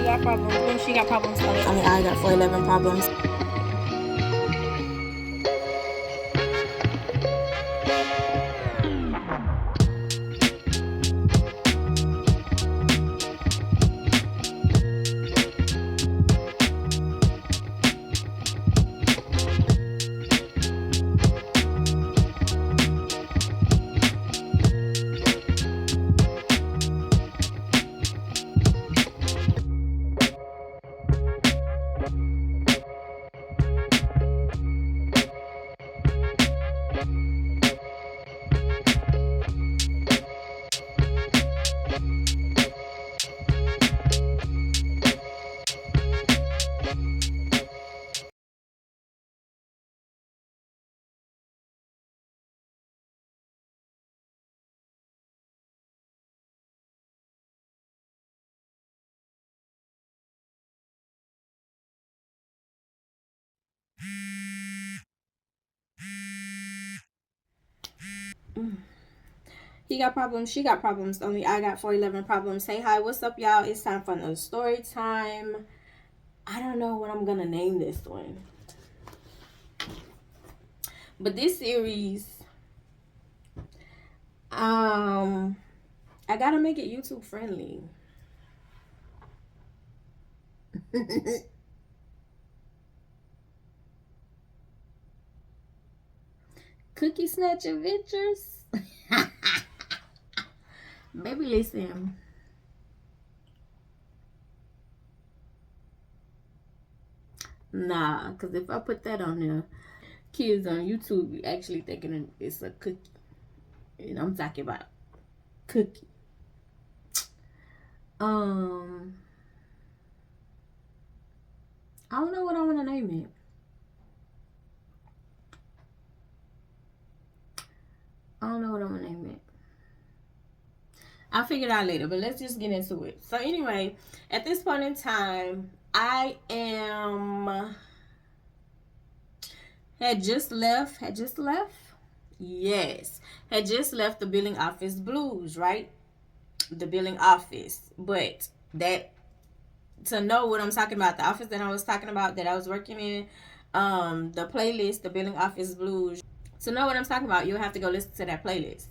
got problems. Boom, she got problems. I mean, I got 411 problems. He got problems, she got problems, only I got 411 problems. Hey, hi, what's up, y'all? It's time for another story time. I don't know what I'm gonna name this one. But this series, I gotta make it YouTube friendly. Cookie snatch adventures. Baby, listen. Nah, because if I put that on there, kids on YouTube actually thinking it's a cookie. And I'm talking about cookie. I don't know what I want to name it. I'll figure it out later, but let's just get into it. So anyway, at this point in time, I had just left the billing office blues, right? The billing office. But that, to know what I'm talking about, the office that I was talking about that I was working in, the playlist, the billing office blues. To know what I'm talking about, you'll have to go listen to that playlist.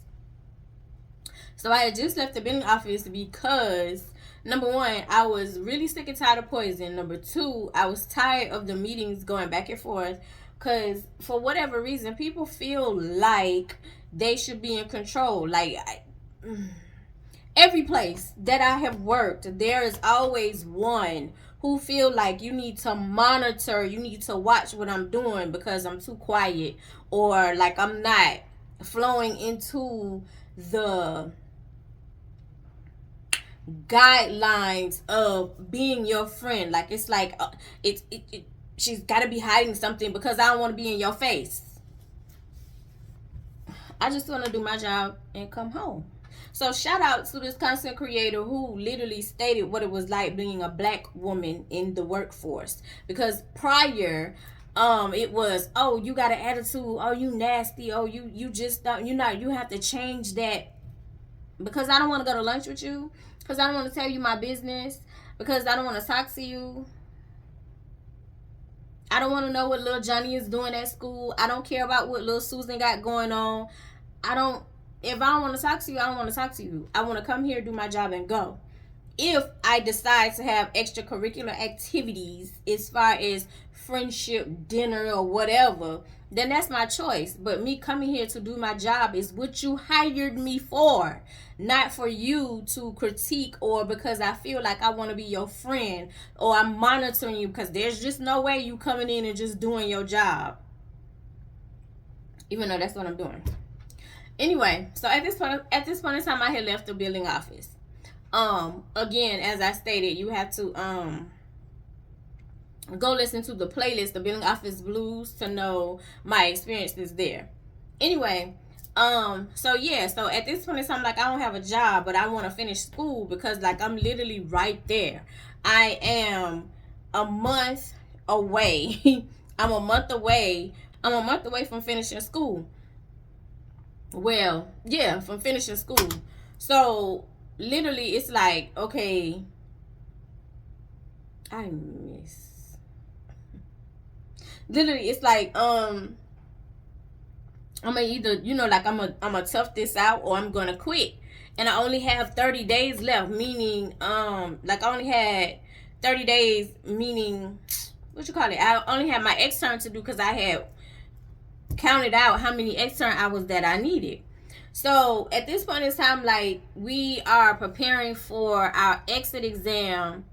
So I had just left the billing office because, number one, I was really sick and tired of poison. Number two, I was tired of the meetings going back and forth because for whatever reason, people feel like they should be in control. Like, every place that I have worked, there is always one who feel like you need to monitor, you need to watch what I'm doing because I'm too quiet, or like I'm not flowing into the guidelines of being your friend. Like, it's like she's got to be hiding something because I don't want to be in your face. I just want to do my job and come home. So shout out to this content creator who literally stated what it was like being a black woman in the workforce. Because prior, it was, oh, you got an attitude, oh, you nasty, oh, you just don't, you have to change that because I don't want to go to lunch with you, because I don't want to tell you my business, because I don't want to talk to you. I don't want to know what little Johnny is doing at school. I don't care about what little Susan got going on. If I don't want to talk to you, I don't want to talk to you. I want to come here, do my job, and go. If I decide to have extracurricular activities as far as friendship, dinner, or whatever, then that's my choice. But me coming here to do my job is what you hired me for, not for you to critique or because I feel like I want to be your friend or I'm monitoring you, because there's just no way you coming in and just doing your job, even though that's what I'm doing. Anyway, so at this point in time, I had left the billing office. Again, as I stated, you have to go listen to the playlist, the billing office blues, to know my experiences there. Anyway, so at this point in time, like, I don't have a job, but I want to finish school because, like, I'm literally right there. I am a month away. I'm a month away from finishing school. Well, yeah, from finishing school. So literally, it's like, okay, I miss. Literally, it's like I'm gonna either, like I'm gonna tough this out or I'm gonna quit. And I only have 30 days left, meaning like I only had 30 days, meaning what you call it? I only had my extern to do because I had counted out how many extern hours that I needed. So at this point in time, like we are preparing for our exit exam,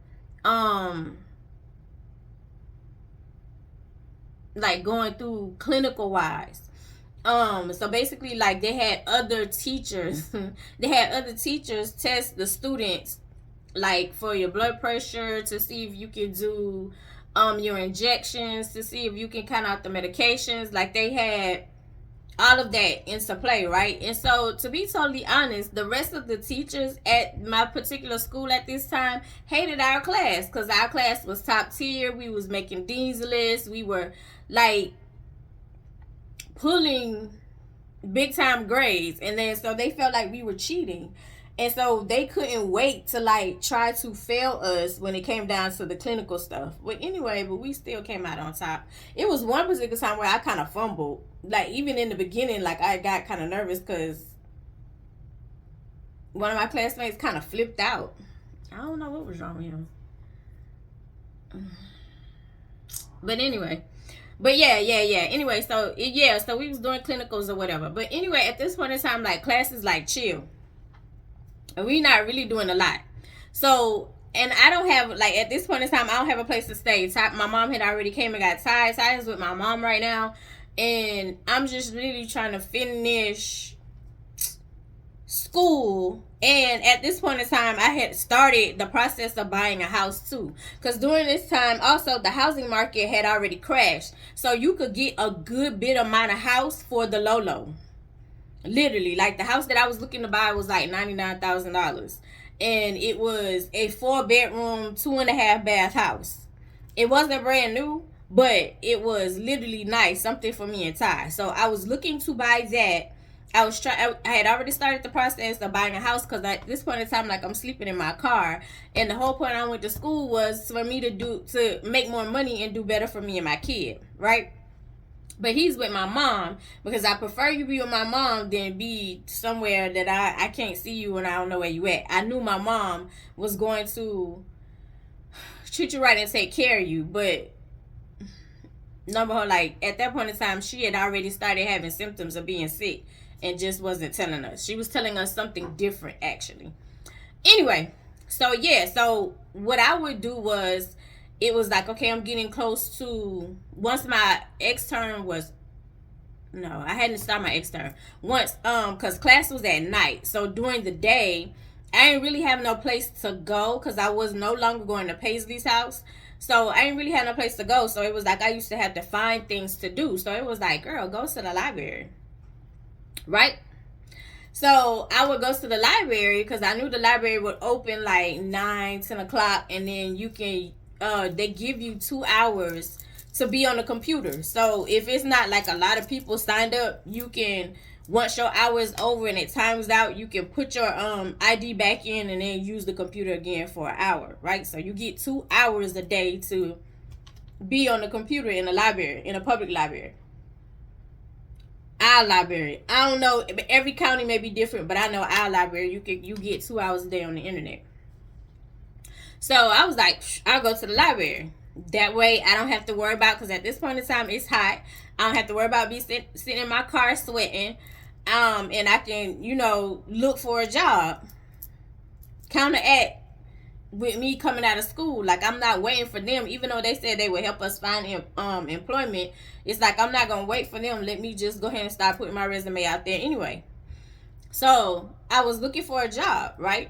like going through clinical wise. So basically, like they had other teachers they had other teachers test the students, like for your blood pressure, to see if you can do your injections, to see if you can count out the medications. Like they had all of that into play, right? And so, to be totally honest, the rest of the teachers at my particular school at this time hated our class because our class was top tier. We was making dean's lists. We were like pulling big time grades, and then so they felt like we were cheating, and so they couldn't wait to like try to fail us when it came down to the clinical stuff. But anyway, but we still came out on top. It was one particular time where I kind of fumbled, like even in the beginning, like I got kind of nervous because one of my classmates kind of flipped out. I don't know what was wrong with him, but anyway. But yeah. Anyway, so so we was doing clinicals or whatever. But anyway, at this point in time, like class is like chill, and we not really doing a lot. So, and I don't have, like at this point in time, I don't have a place to stay. My mom had already came and got ties with my mom right now, and I'm just really trying to finish school. And at this point in time, I had started the process of buying a house too, because during this time also the housing market had already crashed, so you could get a good bit amount of house for the low. Literally, like the house that I was looking to buy was like $99,000, and it was a 4-bedroom 2.5 bath house. It wasn't brand new, but it was literally nice, something for me and Ty. So I was looking to buy that. I had already started the process of buying a house because at this point in time, like I'm sleeping in my car, and the whole point I went to school was for me to make more money and do better for me and my kid, right? But he's with my mom because I prefer you be with my mom than be somewhere that I can't see you and I don't know where you at. I knew my mom was going to treat you right and take care of you, but like at that point in time, she had already started having symptoms of being sick and just wasn't telling us. She was telling us something different, actually. Anyway, so what I would do was, it was like, okay, I'm getting close to, once my extern was, no, I hadn't started my extern. Once, because class was at night. So during the day, I didn't really have no place to go because I was no longer going to Paisley's house. So I didn't really have no place to go. So it was like I used to have to find things to do. So it was like, girl, go to the library. Right? So I would go to the library because I knew the library would open like 9-10 o'clock, and then you can they give you 2 hours to be on the computer. So if it's not like a lot of people signed up, you can, once your hour is over and it times out, you can put your ID back in and then use the computer again for an hour, right? So you get 2 hours a day to be on the computer in a library, in a public library. Our library, I don't know, every county may be different, but I know our library, you get 2 hours a day on the internet. So I was like, I'll go to the library. That way I don't have to worry about, because at this point in time it's hot, I don't have to worry about sitting in my car sweating, and I can, look for a job, counteract with me coming out of school. Like, I'm not waiting for them, even though they said they would help us find employment. It's like, I'm not gonna wait for them. Let me just go ahead and start putting my resume out there anyway. So I was looking for a job, right?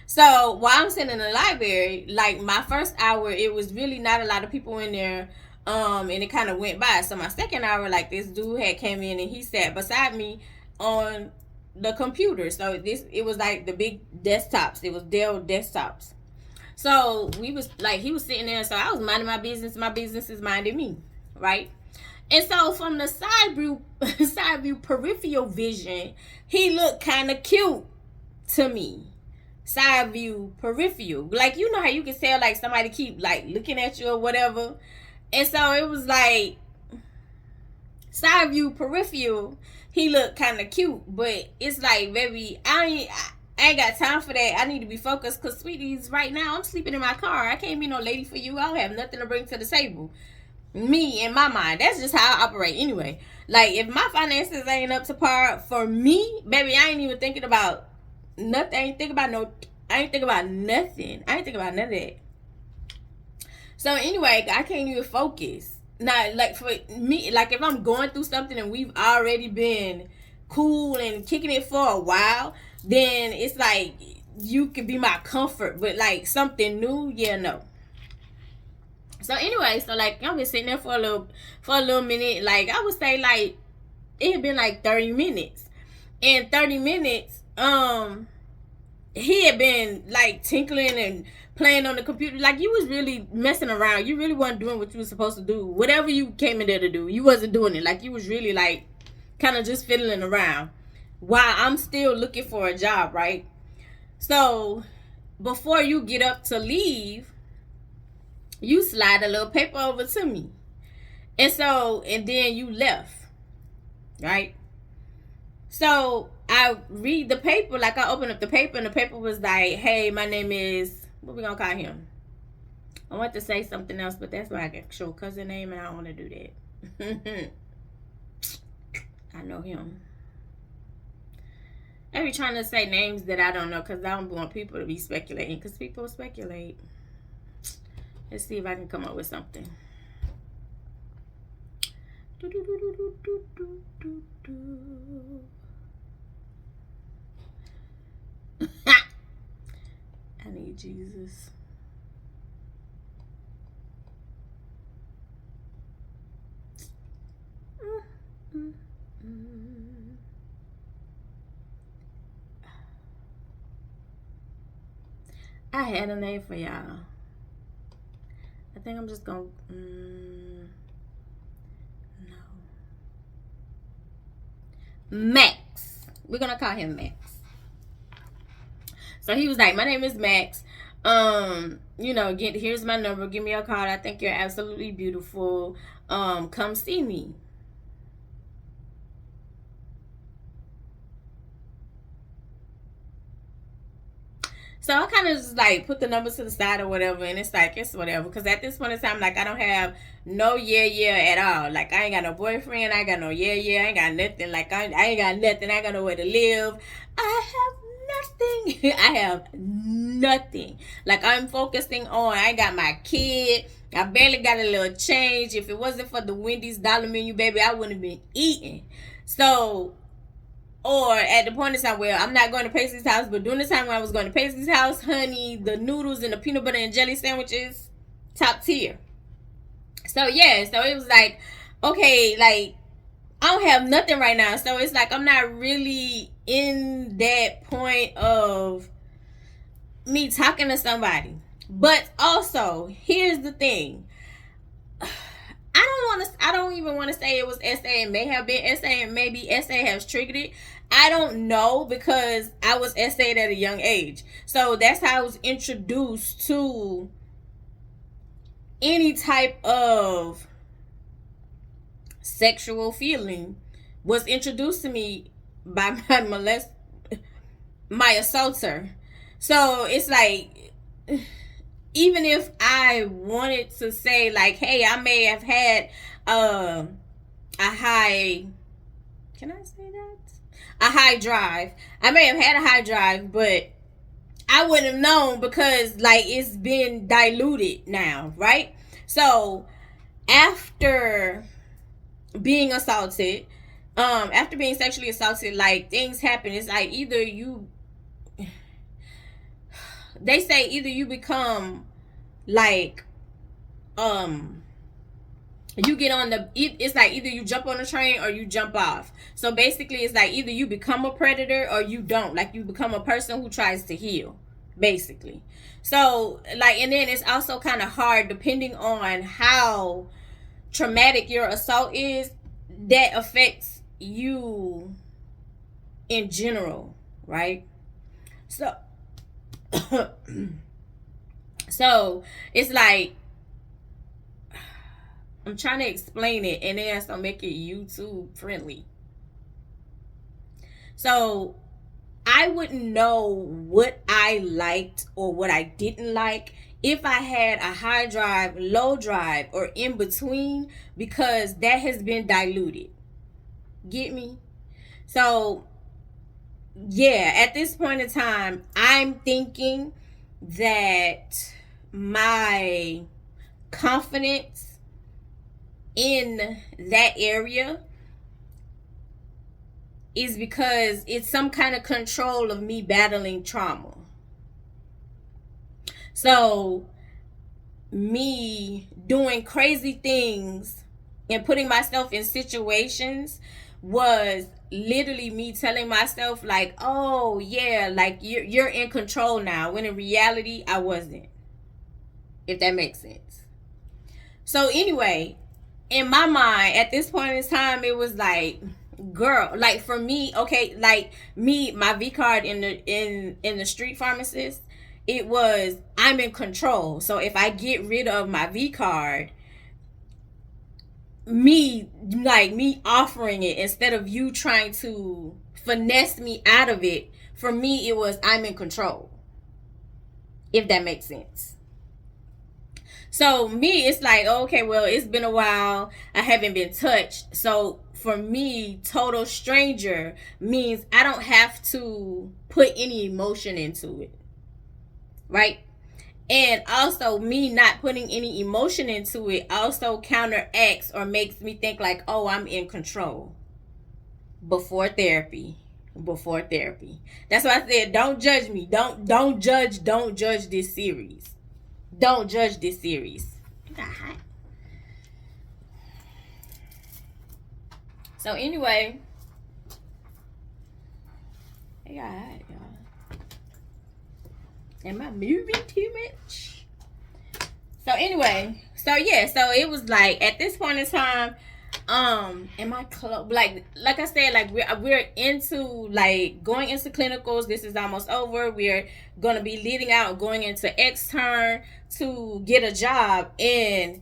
So while I'm sitting in the library, like my first hour, it was really not a lot of people in there, and it kind of went by. So my second hour, like, this dude had came in and he sat beside me on the computer. So it was like the big desktops. It was Dell desktops. So he was sitting there. So I was minding my business. My business is minding me, right? And so from the side view peripheral vision, he looked kind of cute to me. side view, peripheral. Like, you know how you can tell like somebody keep like looking at you or whatever. And so it was like side view, peripheral. He looked kind of cute, but it's like, baby, I ain't got time for that. I need to be focused because, sweeties, right now I'm sleeping in my car. I can't be no lady for you. I don't have nothing to bring to the table. Me, in my mind, that's just how I operate anyway. Like, if my finances ain't up to par for me, baby, I ain't even thinking about nothing. I ain't thinking about nothing. I ain't thinking about none of that. So anyway, I can't even focus. Now, like for me, like if I'm going through something and we've already been cool and kicking it for a while, then it's like you could be my comfort. But like something new, yeah, no. So anyway, so like I've been sitting there for a little minute. Like I would say like it had been like 30 minutes. In 30 minutes, he had been like tinkling and playing on the computer. Like you was really messing around. You really wasn't doing what you was supposed to do. Whatever you came in there to do, you wasn't doing it. Like you was really like kind of just fiddling around while I'm still looking for a job, right? So before you get up to leave, you slide a little paper over to me. And then you left, right? So I read the paper, like I opened up the paper and the paper was like, hey, my name is, what we gonna call him? I want to say something else, but that's my actual cousin name and I don't want to do that. I know him. I be trying to say names that I don't know because I don't want people to be speculating because people speculate. Let's see if I can come up with something. I need Jesus. I had a name for y'all. I think I'm just gonna no. Max. We're gonna call him Max. So he was like, my name is Max. Here's my number. Give me a call. I think you're absolutely beautiful. Come see me. So I kind of just like put the numbers to the side or whatever, and it's like it's whatever. Because at this point in time, like I don't have no yeah at all. Like I ain't got no boyfriend, I ain't got no yeah, I ain't got nothing. Like I ain't got nothing. I ain't got nowhere to live. I have nothing. I have nothing. Like I'm focusing on. I got my kid. I barely got a little change. If it wasn't for the Wendy's dollar menu, baby, I wouldn't have been eating. So. Or at the point in time where I'm not going to Paisley's house, but during the time when I was going to Paisley's house, honey, the noodles and the peanut butter and jelly sandwiches, top tier. So yeah, so it was like, okay, like I don't have nothing right now. So it's like I'm not really in that point of me talking to somebody. But also, here's the thing. I don't even want to say it was SA. It may have been SA and maybe SA has triggered it. I don't know because I was SA'd at a young age. So that's how I was introduced to any type of sexual feeling was introduced to me by my assaulter. So it's like, even if I wanted to say like, hey, I may have had a high, can I say that? A high drive. I may have had a high drive, but I wouldn't have known because like it's been diluted now, right? So after being assaulted, after being sexually assaulted, like things happen. It's like they say either you become like you get on it's like either you jump on the train or you jump off. So basically it's like either you become a predator or you don't. Like you become a person who tries to heal, basically. So like, and then it's also kind of hard depending on how traumatic your assault is, that affects you in general, right? So So it's like, I'm trying to explain it and then so make it YouTube friendly. So I wouldn't know what I liked or what I didn't like if I had a high drive, low drive, or in between, because that has been diluted. Get me? So, yeah, at this point in time, I'm thinking that my confidence in that area is because it's some kind of control of me battling trauma. So, me doing crazy things and putting myself in situations was literally me telling myself like, oh yeah, like you're in control now, when in reality I wasn't, if that makes sense. So anyway, in my mind at this point in time, it was like, girl, like for me, okay, like me, my V card in the street pharmacist, it was, I'm in control. So if I get rid of my V card, me offering it instead of you trying to finesse me out of it, for me it was, I'm in control, if that makes sense. So me, it's like, okay, well, it's been a while, I haven't been touched. So for me, total stranger means I don't have to put any emotion into it, right? And also, me not putting any emotion into it also counteracts or makes me think like, oh, I'm in control. Before therapy. Before therapy. That's why I said, don't judge me. Don't judge this series. Don't judge this series. It got hot. So anyway, it got hot, y'all. Am I moving too much? So anyway, so yeah, so it was like at this point in time, am I like I said, like we're into like going into clinicals. This is almost over. We're gonna be leading out, going into extern to get a job, and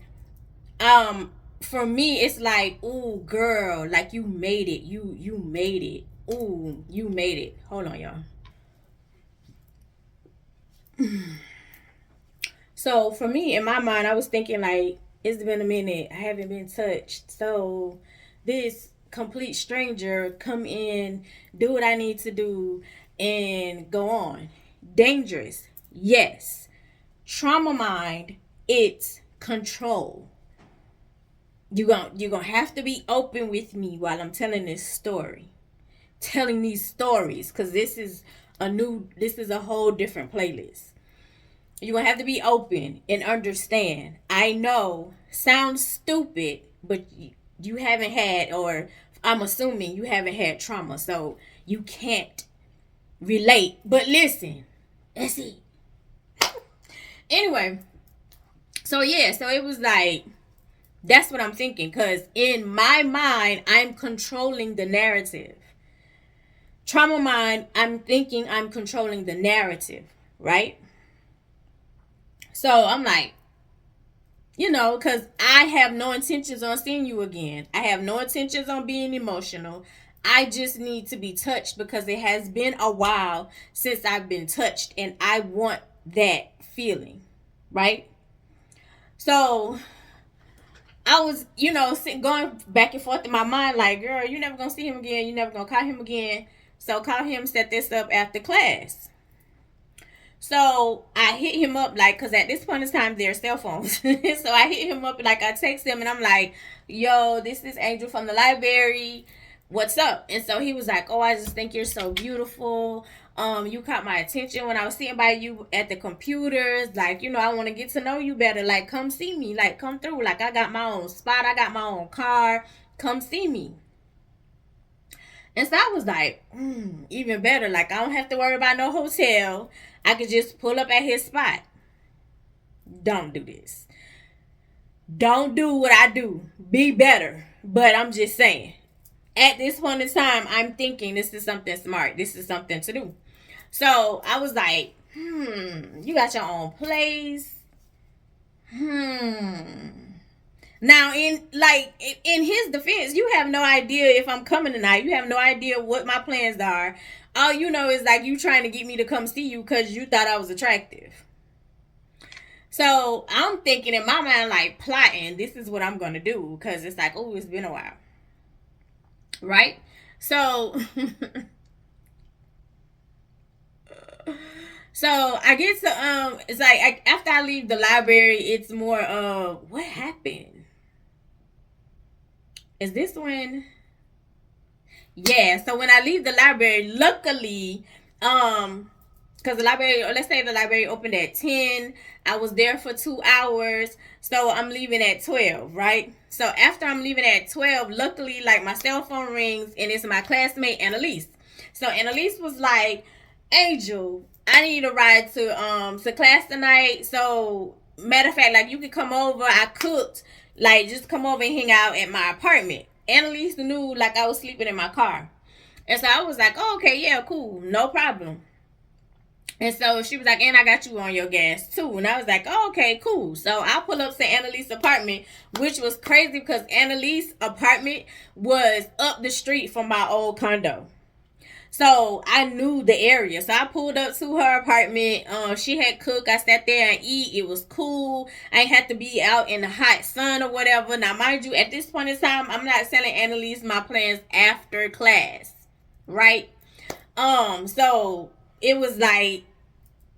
for me it's like, ooh girl, like you made it. You made it. Ooh, you made it. Hold on, y'all. So for me, in my mind, I was thinking like, it's been a minute. I haven't been touched. So this complete stranger come in, do what I need to do, and go on. Dangerous, yes. Trauma mind, it's control. You gonna have to be open with me while I'm telling this story, telling these stories, because this is a whole different playlist. You're gonna have to be open and understand. I know, sounds stupid, but you haven't had, or I'm assuming you haven't had trauma, so you can't relate. But listen, let's see. Anyway, so yeah, so it was like, that's what I'm thinking, because in my mind, I'm controlling the narrative. Trauma mind, I'm thinking I'm controlling the narrative, right? So I'm like, because I have no intentions on seeing you again. I have no intentions on being emotional. I just need to be touched because it has been a while since I've been touched, and I want that feeling, right? So I was, going back and forth in my mind like, girl, you're never going to see him again. You're never going to call him again. So call him, set this up after class. So I hit him up, like, because at this point in time, there's cell phones. So I hit him up, like, I text him, and I'm like, yo, this is Angel from the library. What's up? And so he was like, oh, I just think you're so beautiful. You caught my attention when I was sitting by you at the computers. Like, I want to get to know you better. Like, come see me. Like, come through. Like, I got my own spot. I got my own car. Come see me. And so I was like, even better. Like, I don't have to worry about no hotel. I could just pull up at his spot. Don't do this. Don't do what I do. Be better. But I'm just saying, at this point in time, I'm thinking this is something smart. This is something to do. So I was like, You got your own place. Now, in his defense, you have no idea if I'm coming tonight. You have no idea what my plans are. All you know is like you trying to get me to come see you because you thought I was attractive. So I'm thinking in my mind, like plotting, this is what I'm gonna do because it's like, oh, it's been a while, right? So, so I get to it's like after I leave the library, it's more of what happened. Is this when? Yeah. So when I leave the library, luckily, because the library, or let's say the library opened at 10, I was there for 2 hours, so I'm leaving at 12, right? So after I'm leaving at 12, luckily, like my cell phone rings and it's my classmate Annalise. So Annalise was like, Angel, I need a ride to class tonight. So matter of fact, like you could come over. I cooked. Like just come over and hang out at my apartment. Annalise knew like I was sleeping in my car. And so I was like, oh, okay, yeah, cool, no problem. And so she was like, and I got you on your gas too. And I was like, oh, okay, cool. So I pull up to Annalise's apartment, which was crazy because Annalise's apartment was up the street from my old condo. So I knew the area. So I pulled up to her apartment. She had cooked. I sat there and eat. It was cool. I ain't had to be out in the hot sun or whatever. Now, mind you, at this point in time, I'm not telling Annalise my plans after class. Right? So it was like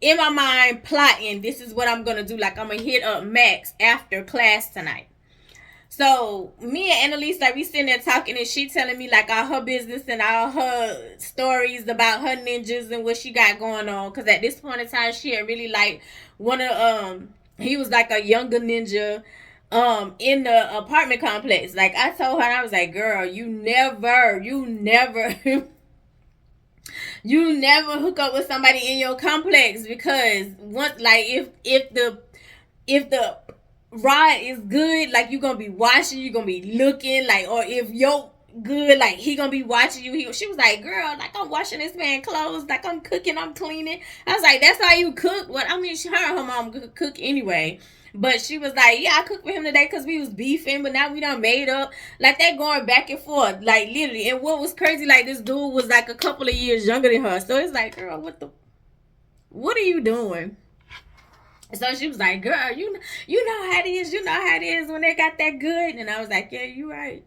in my mind plotting, this is what I'm gonna do. Like I'm gonna hit up Max after class tonight. So me and Annalise, like we sitting there talking, and she telling me like all her business and all her stories about her ninjas and what she got going on. Cause at this point in time, she had really like one of he was like a younger ninja in the apartment complex. Like I told her, I was like, girl, you never you never hook up with somebody in your complex because once like if the rod is good, like you gonna be watching, you gonna be looking, like, or if you're good, like he gonna be watching you. She was like, girl, like I'm washing this man clothes, like I'm cooking, I'm cleaning. I was like, that's how you cook? What I mean, her and her mom cook anyway. But she was like, yeah, I cooked for him today because we was beefing, but now we done made up. Like they going back and forth, like literally. And what was crazy, like this dude was like a couple of years younger than her. So it's like, girl, what are you doing? So she was like, girl, you know how it is. You know how it is when they got that good. And I was like, yeah, you right.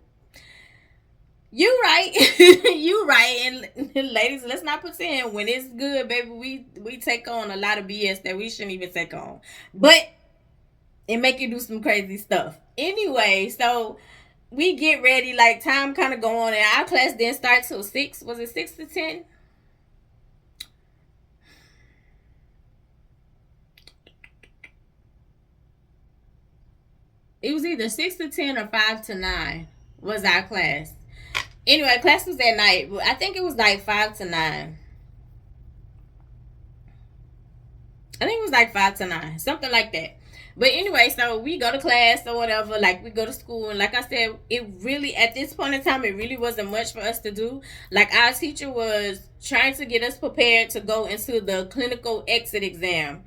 You right. You right. And ladies, let's not pretend when it's good, baby, we take on a lot of BS that we shouldn't even take on. But it make you do some crazy stuff. Anyway, so we get ready, like time kind of go on, and our class didn't start till 6. Was it 6 to 10? It was either 6 to 10 or 5 to 9 was our class. Anyway, class was at night, but I think it was like 5 to 9. I think it was like 5 to 9, something like that. But anyway, so we go to class or whatever, like we go to school, and like I said, it really at this point in time, it really wasn't much for us to do. Like our teacher was trying to get us prepared to go into the clinical exit exam.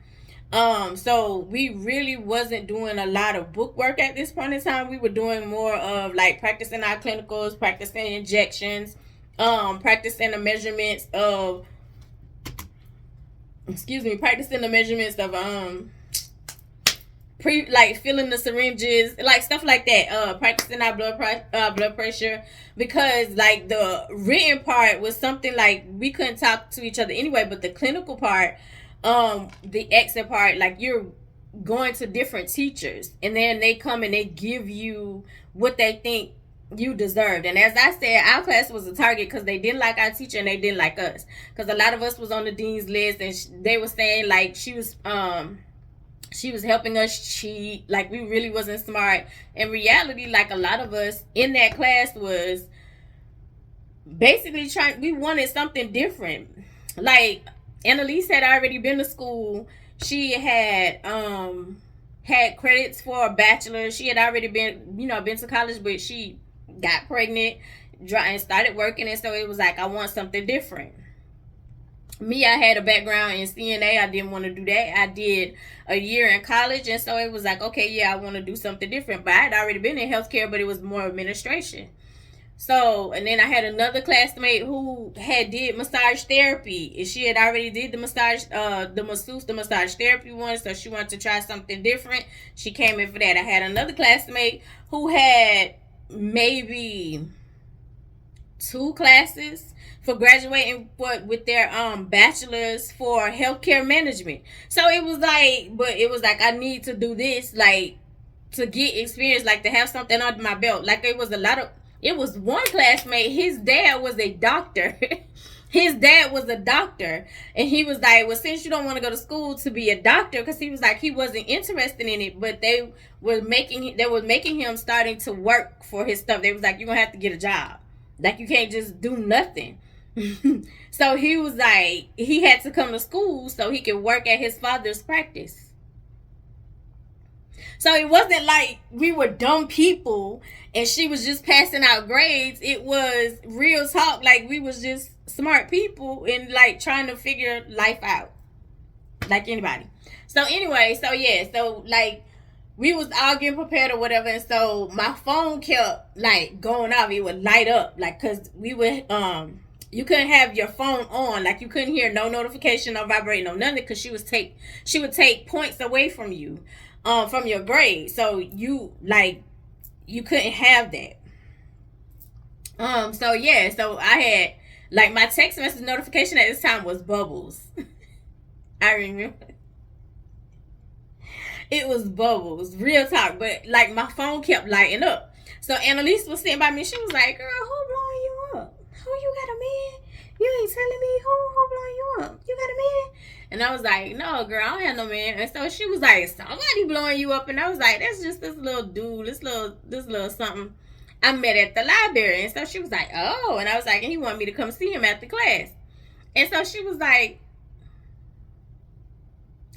So we really wasn't doing a lot of book work at this point in time. We were doing more of like practicing our clinicals, practicing injections, practicing the measurements of practicing the measurements of like filling the syringes, like stuff like that. Practicing our blood pressure, because like the written part was something like we couldn't talk to each other anyway, but the clinical part, the exit part, like you're going to different teachers, and then they come and they give you what they think you deserved. And as I said, our class was a target because they didn't like our teacher and they didn't like us, because a lot of us was on the dean's list, and they were saying like she was helping us cheat, like we really wasn't smart. In reality, like a lot of us in that class was basically we wanted something different. Like Annalise had already been to school. She had had credits for a bachelor. She had already been to college, but she got pregnant and started working, and so it was like, I want something different. Me, I had a background in CNA. I didn't want to do that. I did a year in college, and so it was like, okay, yeah, I want to do something different. But I had already been in healthcare, but it was more administration. So, and then I had another classmate who had did massage therapy, and she had already did the massage, the massage therapy one. So she wanted to try something different. She came in for that. I had another classmate who had maybe two classes for graduating with their bachelor's for healthcare management. So it was like, but it was like I need to do this, like, to get experience, like to have something under my belt. Like it was a lot of, it was one classmate, his dad was a doctor. His dad was a doctor, and he was like, well, since you don't want to go to school to be a doctor, because he was like, he wasn't interested in it, but they were making him starting to work for his stuff. They was like, you're gonna have to get a job, like you can't just do nothing. So he was like, he had to come to school so he could work at his father's practice. So it wasn't like we were dumb people and she was just passing out grades. It was real talk, like we was just smart people and like trying to figure life out, like anybody. So anyway, so yeah, so like we was all getting prepared or whatever, and so my phone kept like going off. It would light up, like, cause we would you couldn't have your phone on, like you couldn't hear no notification, no vibrate, no nothing, because she would take points away from you, from your grade. So you like you couldn't have that. So yeah, so I had like my text message notification at this time was Bubbles. I remember it was Bubbles, real talk. But like my phone kept lighting up. So Annalise was sitting by me. She was like, "Girl, who blowing you up? Who you got a man? You ain't telling me who blowing you up? You got a man?" And I was like, "No, girl, I don't have no man." And so she was like, "Somebody blowing you up." And I was like, "That's just this little dude, this little something I met at the library." And so she was like, "Oh," and I was like, and he wanted me to come see him after class. And so she was like,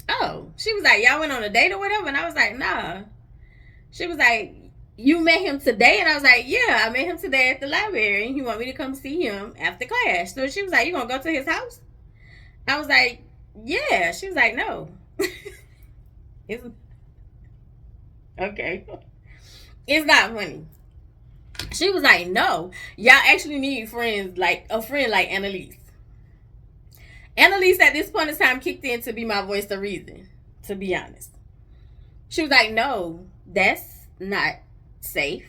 "Oh," she was like, "Y'all went on a date or whatever?" And I was like, "Nah." She was like, "You met him today?" And I was like, "Yeah, I met him today at the library, and he wanted me to come see him after class." So she was like, "You gonna go to his house?" I was like, "Yeah." She was like, "No." It's okay. It's not funny. She was like, "No, y'all actually need friends, like a friend like Annalise." Annalise at this point in time kicked in to be my voice of reason, to be honest. She was like, "No, that's not safe."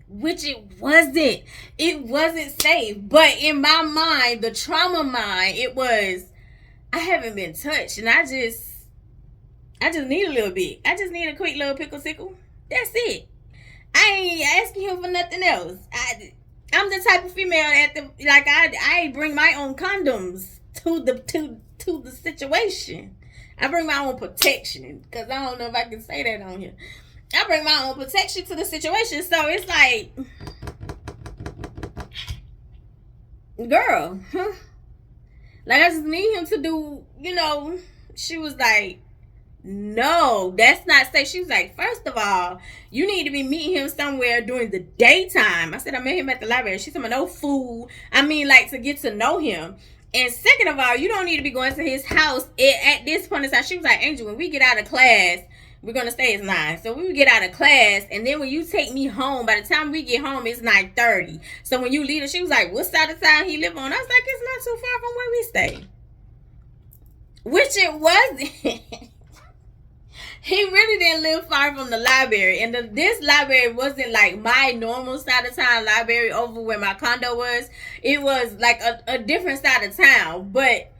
Which it wasn't. It wasn't safe. But in my mind, the trauma mind, it was, I haven't been touched, and I just need a little bit. I just need a quick little pickle sickle. That's it. I ain't asking him for nothing else. I'm the type of female at the like I bring my own condoms to the situation. I bring my own protection, because I don't know if I can say that on here. I bring my own protection to the situation. So it's like, girl, huh? Like I just need him to do. She was like, "No, that's not safe." She was like, "First of all, you need to be meeting him somewhere during the daytime." I said, "I met him at the library." She said, "No food. I mean, like, to get to know him. And second of all, you don't need to be going to his house at this point in time." She was like, "Angel, when we get out of class, we're going to stay at 9. So we would get out of class, and then when you take me home, by the time we get home, it's 9:30. So when you leave," she was like, "What side of town he live on?" I was like, "It's not too far from where we stay." Which it wasn't. He really didn't live far from the library. And this library wasn't like my normal side of town library over where my condo was. It was like a different side of town. But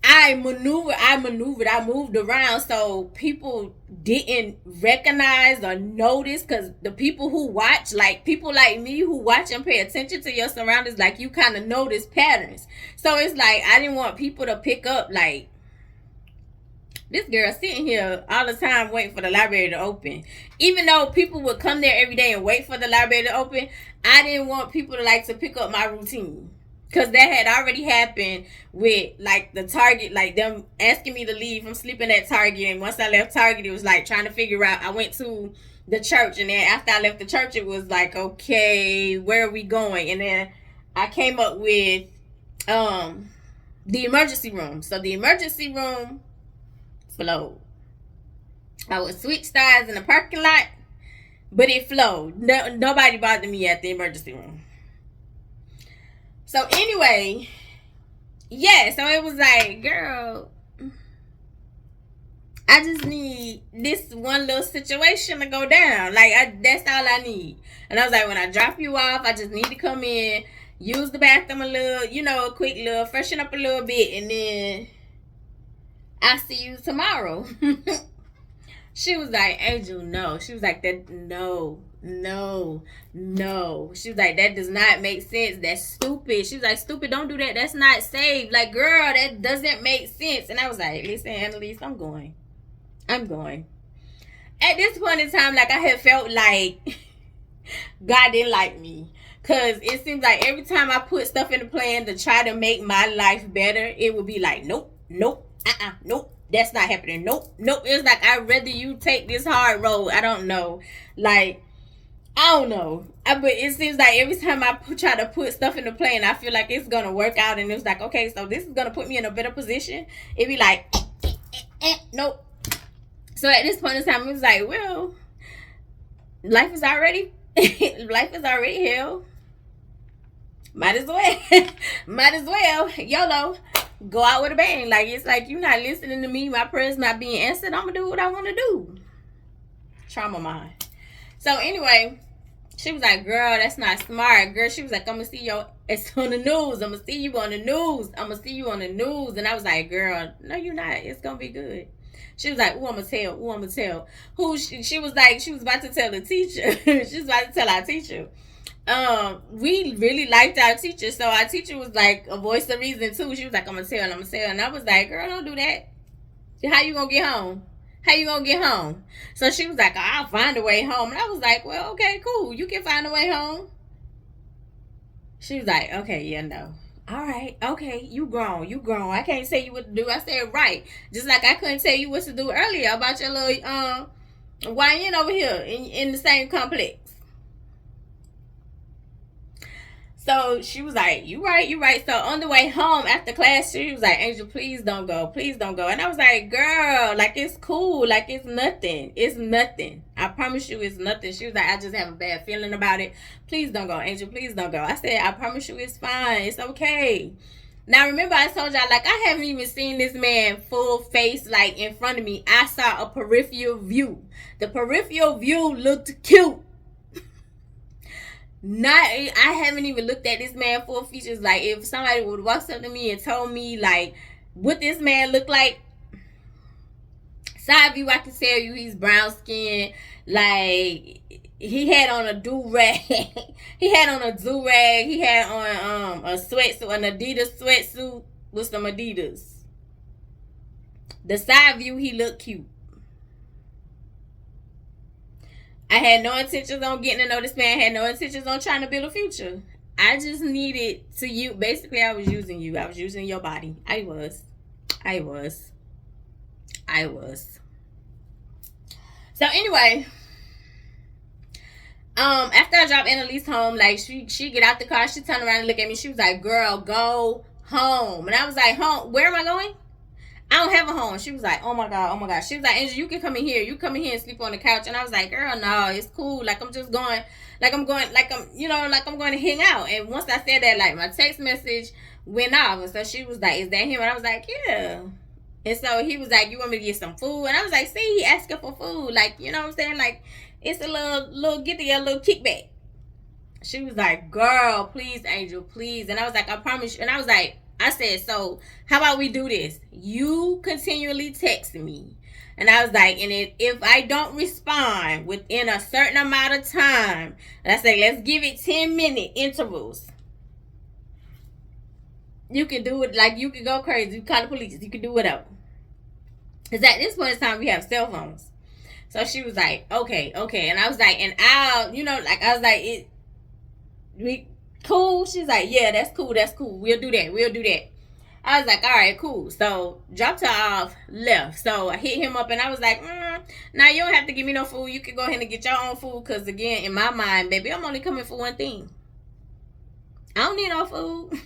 I moved around so people didn't recognize or notice, because the people who watch, like people like me who watch and pay attention to your surroundings, like you kind of notice patterns. So it's like I didn't want people to pick up like, this girl sitting here all the time waiting for the library to open. Even though people would come there every day and wait for the library to open, I didn't want people to like to pick up my routine. Because that had already happened with like the Target, like them asking me to leave from sleeping at Target. And once I left Target, it was like trying to figure out, I went to the church. And then after I left the church, it was like, okay, where are we going? And then I came up with, The emergency room. So the emergency room flowed. I would switch sides in the parking lot, but it flowed. Nobody bothered me at the emergency room. So anyway, yeah, so it was like, girl, I just need this one little situation to go down. Like, that's all I need. And I was like, when I drop you off, I just need to come in, use the bathroom a little, a quick little, freshen up a little bit, and then I'll see you tomorrow. She was like, Angel, no. She was like, that, no. She was like, that does not make sense. That's stupid. She was like, stupid, don't do that. That's not safe. Like, girl, that doesn't make sense. And I was like, listen, Annalise, I'm going. At this point in time, like, I had felt like God didn't like me. Because it seems like every time I put stuff in the plan to try to make my life better, it would be like, nope, nope, that's not happening. Nope. It's like, I'd rather you take this hard road. I don't know. Like, I don't know. But it seems like every time I try to put stuff in the plan, I feel like it's going to work out. And it's like, okay, so this is going to put me in a better position. It'd be like, nope. So at this point in time, it was like, well, life is already hell. Might as well. YOLO. Go out with a bang. Like, it's like, you're not listening to me. My prayers not being answered. I'm going to do what I want to do. Trauma mind. So anyway, she was like, girl, that's not smart. Girl, she was like, I'm going to see your ass on the news. I'm going to see you on the news. And I was like, girl, no, you're not. It's going to be good. She was like, I'm going to tell. Who? She was like, she was about to tell the teacher. She was about to tell our teacher. We really liked our teacher. So our teacher was like a voice of reason too. She was like, I'm going to tell. And I was like, girl, don't do that. How you going to get home? So she was like, I'll find a way home. And I was like, well, okay, cool. You can find a way home. She was like, okay, yeah, no. All right, okay, you grown. I can't tell you what to do. I said, right. Just like I couldn't tell you what to do earlier about your little YN over here in the same complex. So she was like, you right. So on the way home after class, she was like, Angel, please don't go. And I was like, girl, like, it's cool. Like, it's nothing. I promise you it's nothing. She was like, I just have a bad feeling about it. Please don't go, Angel. Please don't go. I said, I promise you it's fine. It's okay. Now, remember I told y'all, like, I haven't even seen this man full face, like, in front of me. I saw a peripheral view. The peripheral view looked cute. I haven't even looked at this man full features. Like, if somebody would walk up to me and told me, like, what this man looked like, side view, I can tell you he's brown skinned. Like, he had on a do-rag. He had on a sweatsuit, an Adidas sweatsuit with some Adidas. The side view, he looked cute. I had no intentions on getting to know this man. I had no intentions on trying to build a future. I just needed to you. Basically, I was using you. I was using your body. I was. So anyway, after I dropped Annalise home, like, she get out the car, she turned around and looked at me. She was like, girl, go home. And I was like, home? Where am I going? I don't have a home. She was like, oh my God. She was like, Angel, you can come in here. You come in here and sleep on the couch. And I was like, girl, no, it's cool. Like, I'm just going, like I'm going to hang out. And once I said that, like, my text message went off. And so she was like, is that him? And I was like, yeah. And so he was like, you want me to get some food? And I was like, see, he asking for food. Like, you know what I'm saying? Like, it's a little get together, little kickback. She was like, girl, please, Angel, please. And I was like, I promise you. And I said, so how about we do this? You continually text me. And I was like, and if I don't respond within a certain amount of time, and I said, let's give it 10-minute intervals. You can do it, like, you can go crazy. You call the police. You can do whatever. Because at this point in time, we have cell phones. So she was like, okay. And I was like, and we cool? She's like, yeah, that's cool. We'll do that. I was like, all right, cool. So dropped her off, left. So I hit him up and I was like, now you don't have to give me no food. You can go ahead and get your own food. Because again, in my mind, baby, I'm only coming for one thing. I don't need no food.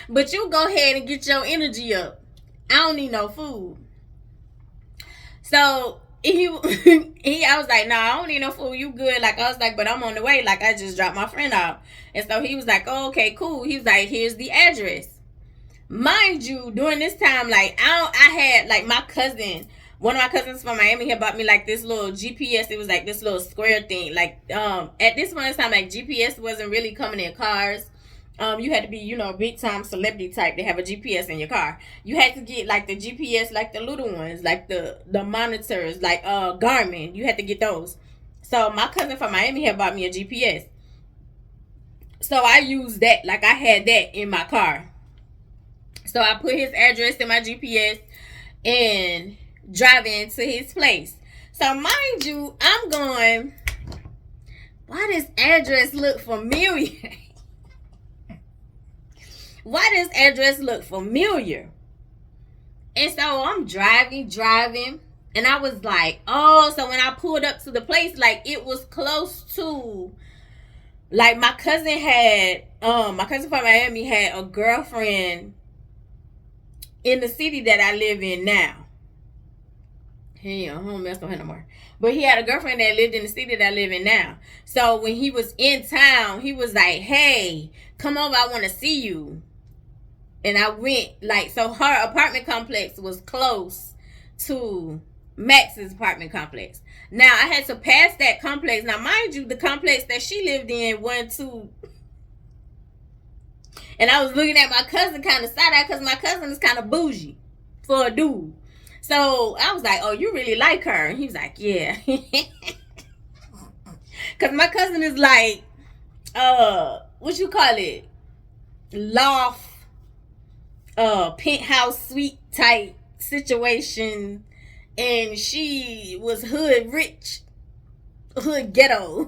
But you go ahead and get your energy up. I don't need no food. So I was like, nah, I don't need no food. You good? Like, I was like, but I'm on the way. Like, I just dropped my friend off. And so he was like, oh, okay, cool. He was like, here's the address. Mind you, during this time, like, I had, like, my cousin, one of my cousins from Miami had bought me, like, this little GPS. It was, like, this little square thing. Like, at this point in time, like, GPS wasn't really coming in cars. You had to be, big time celebrity type to have a GPS in your car. You had to get like the GPS, like the little ones, like the monitors, like Garmin. You had to get those. So my cousin from Miami had bought me a GPS. So I used that, like I had that in my car. So I put his address in my GPS and driving to his place. So mind you, I'm going, why does address look familiar? Why does address look familiar? And so I'm driving, and I was like, oh, so when I pulled up to the place, like, it was close to, like, my cousin from Miami had a girlfriend in the city that I live in now. Hey, I don't mess with her no more. But he had a girlfriend that lived in the city that I live in now. So when he was in town, he was like, hey, come over, I want to see you. And I went, like, so her apartment complex was close to Max's apartment complex. Now, I had to pass that complex. Now, mind you, the complex that she lived in went to... And I was looking at my cousin kind of side-eye because my cousin is kind of bougie for a dude. So, I was like, oh, you really like her? And he was like, yeah. Because my cousin is like, what you call it? Loft. Penthouse suite type situation, and she was hood rich, hood ghetto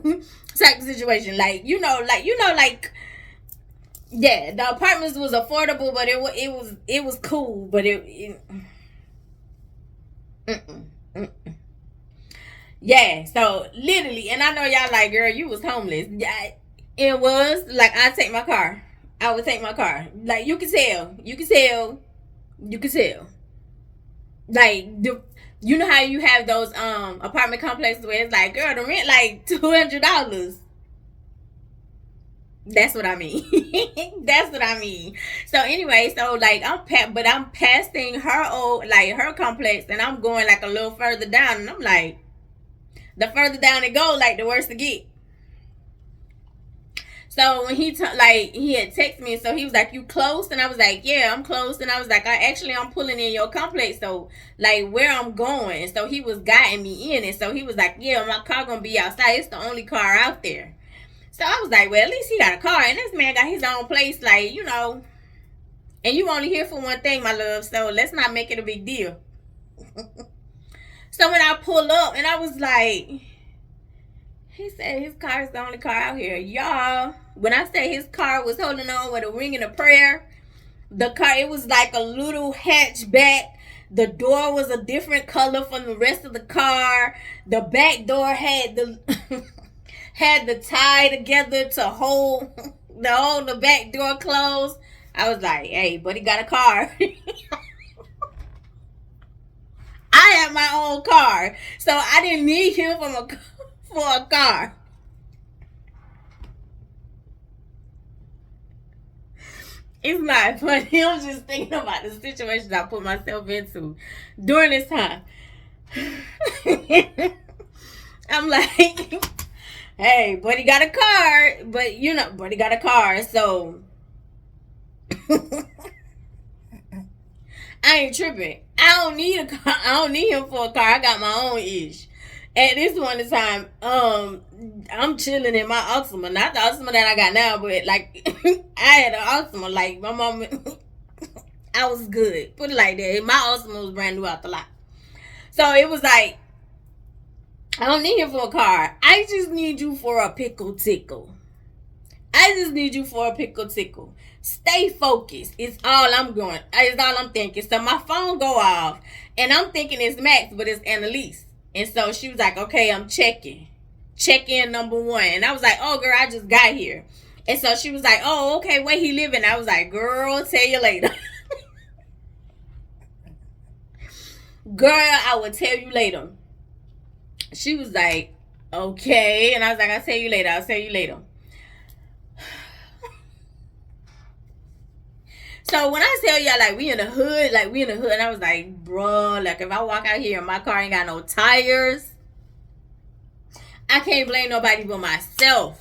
type situation. Like, yeah, the apartments was affordable, but it was cool, but yeah. So literally, and I know y'all like, girl, you was homeless. Yeah, it was like, I would take my car. Like, you can tell. Like, you know how you have those apartment complexes where it's like, girl, the rent like $200. That's what I mean. That's what I mean. So anyway, so like I'm passing her complex, and I'm going like a little further down, and I'm like, the further down it go, like the worse it get. So when he had texted me, so he was like, you close? And I was like, yeah, I'm close. And I was like, I'm pulling in your complex, so like where I'm going. So he was guiding me in, and so he was like, yeah, my car gonna be outside. It's the only car out there. So I was like, well, at least he got a car, and this man got his own place, like, and you only here for one thing, my love, so let's not make it a big deal. So when I pull up, and I was like, he said his car is the only car out here. Y'all, when I say his car was holding on with a ring and a prayer, it was like a little hatchback. The door was a different color from the rest of the car. The back door had the tie together to hold the back door closed. I was like, hey, but he got a car. I have my own car, so I didn't need him for a car. It's not funny. I'm just thinking about the situations I put myself into during this time. I'm like, hey, but he got a car. But he got a car, so I ain't tripping. I don't need a car. I don't need him for a car. I got my own ish. At this one in time, I'm chilling in my Altima. Not the Altima that I got now, but like I had an Altima. Like my mom, I was good. Put it like that. My Altima was brand new out the lot. So it was like, I don't need him for a car. I just need you for a pickle tickle. I just need you for a pickle tickle. Stay focused. It's all I'm going. It's all I'm thinking. So my phone go off, and I'm thinking it's Max, but it's Annalise. And so she was like, okay, I'm checking. Check in number 1. And I was like, oh, girl, I just got here. And so she was like, oh, okay, where he living? I was like, girl, tell you later. Girl, I will tell you later. She was like, okay. And I was like, I'll tell you later. I'll tell you later. So when I tell y'all, like, we in the hood, and I was like, bruh, like, if I walk out here and my car ain't got no tires, I can't blame nobody but myself.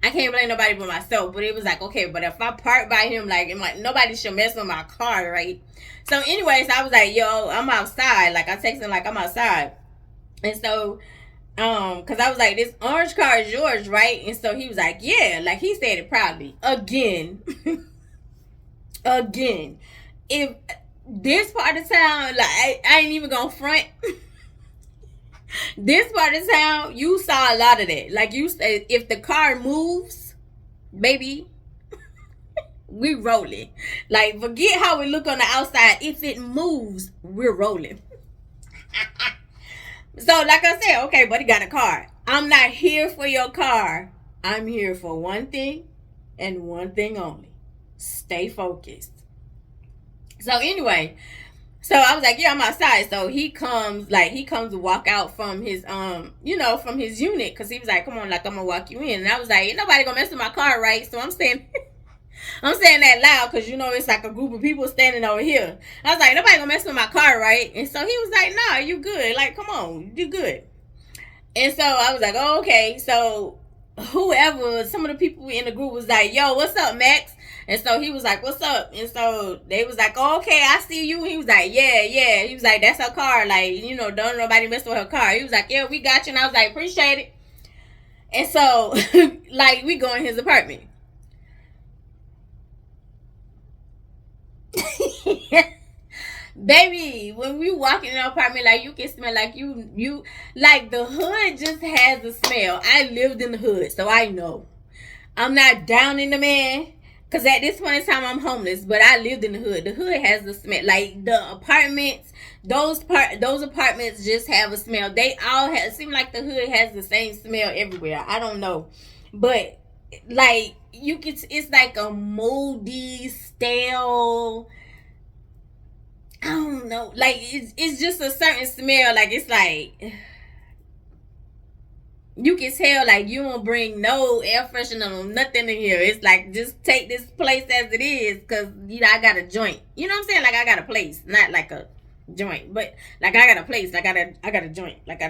I can't blame nobody but myself. But it was like, okay, but if I park by him, like, nobody should mess with my car, right? So anyways, I was like, yo, I'm outside. Like, I texted him, like, I'm outside. And so, because I was like, this orange car is yours, right? And so he was like, yeah. Like, he said it proudly. Again. Again. If this part of town, like, I ain't even gonna front. This part of town, you saw a lot of that. Like you said, if the car moves, baby, we rolling. Like, forget how we look on the outside. If it moves, we're rolling. So, like I said, okay, buddy got a car. I'm not here for your car. I'm here for one thing and one thing only. Stay focused. So anyway, so I was like, yeah, I'm outside. So he comes to walk out from his from his unit, because he was like, come on, like, I'm gonna walk you in. And I was like, ain't nobody gonna mess with my car, right? So I'm saying that loud, because it's like a group of people standing over here. I was like, nobody gonna mess with my car, right? And so he was like, nah, you good. Like, come on, you good. And so I was like, oh, okay. So some of the people in the group was like, yo, what's up, Max? And so he was like, what's up? And so they was like, oh, okay, I see you. He was like, yeah. He was like, that's her car. Like, don't nobody mess with her car. He was like, yeah, we got you. And I was like, appreciate it. And so, like, we go in his apartment. Baby, when we walk in the apartment, like, you can smell, like, you like, the hood just has a smell. I lived in the hood, so I know. I'm not down in the man, because at this point in time, I'm homeless, but I lived in the hood. The hood has the smell. Like, the apartments, those apartments just have a smell. They all have, it seems like the hood has the same smell everywhere. I don't know. But, like, it's like a moldy, stale, I don't know. Like, it's just a certain smell. Like, it's like, you can tell, like, you don't bring no air freshener or nothing in here. It's like, just take this place as it is, because I got a joint. You know what I'm saying? Like, I got a place, not like a joint, but like, I got a place. I got a joint. Like,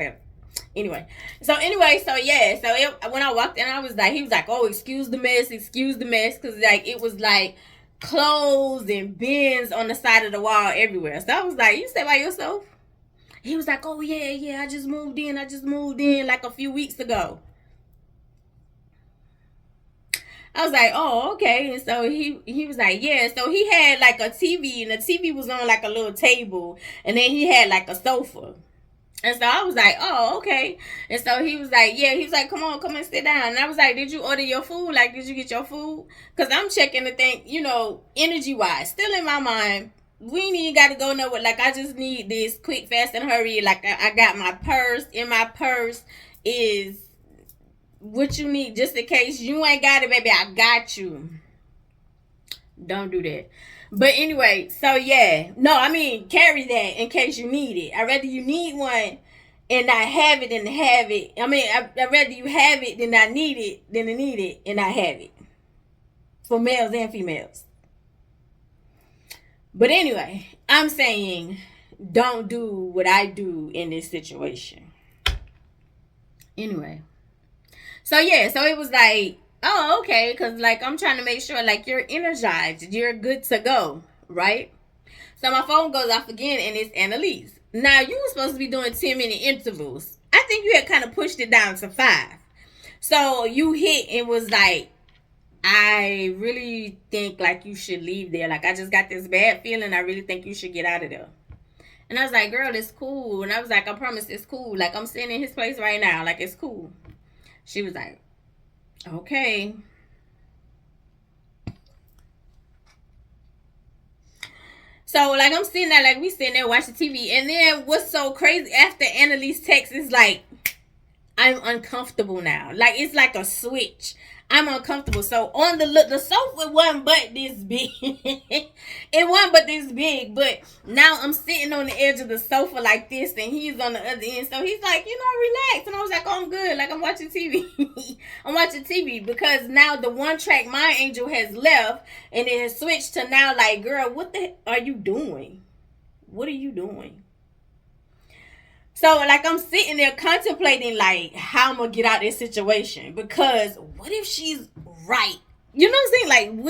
anyway. So yeah. So when I walked in, he was like, oh, excuse the mess, because, like, it was like clothes and bins on the side of the wall everywhere. So I was like, you stay by yourself? He was like, oh, yeah, I just moved in like a few weeks ago. I was like, oh, okay. And so he was like, yeah. So he had like a TV, and the TV was on like a little table, and then he had like a sofa. And so I was like, oh, okay. And so he was like, yeah. He was like, come and sit down. And I was like, did you order your food? Like, did you get your food? Because I'm checking to think, energy-wise. Still in my mind, we ain't even got to go nowhere. Like, I just need this quick, fast, and hurry. Like, I got my purse. In my purse is what you need, just in case you ain't got it, baby. I got you. Don't do that. But anyway, so yeah. No, I mean, carry that in case you need it. I'd rather you need one and not have it than have it. I mean, I'd rather you have it than not need it than to need it and not have it. For males and females. But anyway, I'm saying, don't do what I do in this situation. Anyway. So yeah, so it was like, oh, okay, because, like, I'm trying to make sure, like, you're energized. You're good to go, right? So my phone goes off again, and it's Annalise. Now, you were supposed to be doing 10-minute intervals. I think you had kind of pushed it down to 5. So you hit and was like, I really think, like, you should leave there. Like, I just got this bad feeling. I really think you should get out of there. And I was like, girl, it's cool. And I was like, I promise it's cool. Like, I'm sitting in his place right now. Like, it's cool. She was like, okay. So, like, I'm sitting there, like, we sitting there watching TV. And then what's so crazy, after Annalise text, is like, I'm uncomfortable now. Like, it's like a switch. I'm uncomfortable. So on the sofa wasn't but this big. It wasn't but this big. But now I'm sitting on the edge of the sofa like this, and he's on the other end. So he's like, relax. And I was like, oh, I'm good. Like, I'm watching TV. I'm watching TV because now the one track my angel has left, and it has switched to now like, girl, what the are you doing? What are you doing? So, like, I'm sitting there contemplating, like, how I'm going to get out of this situation. Because what if she's right? You know what I'm saying? Like,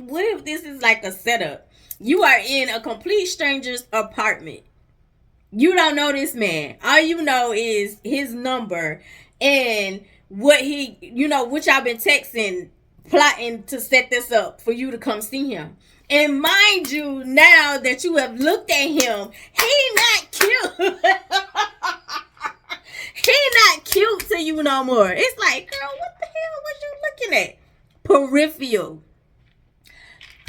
what if this is like a setup? You are in a complete stranger's apartment. You don't know this man. All you know is his number and what what y'all been texting, plotting to set this up for you to come see him. And mind you, now that you have looked at him, he not cute. He not cute to you no more. It's like, girl, what the hell was you looking at? Peripheral.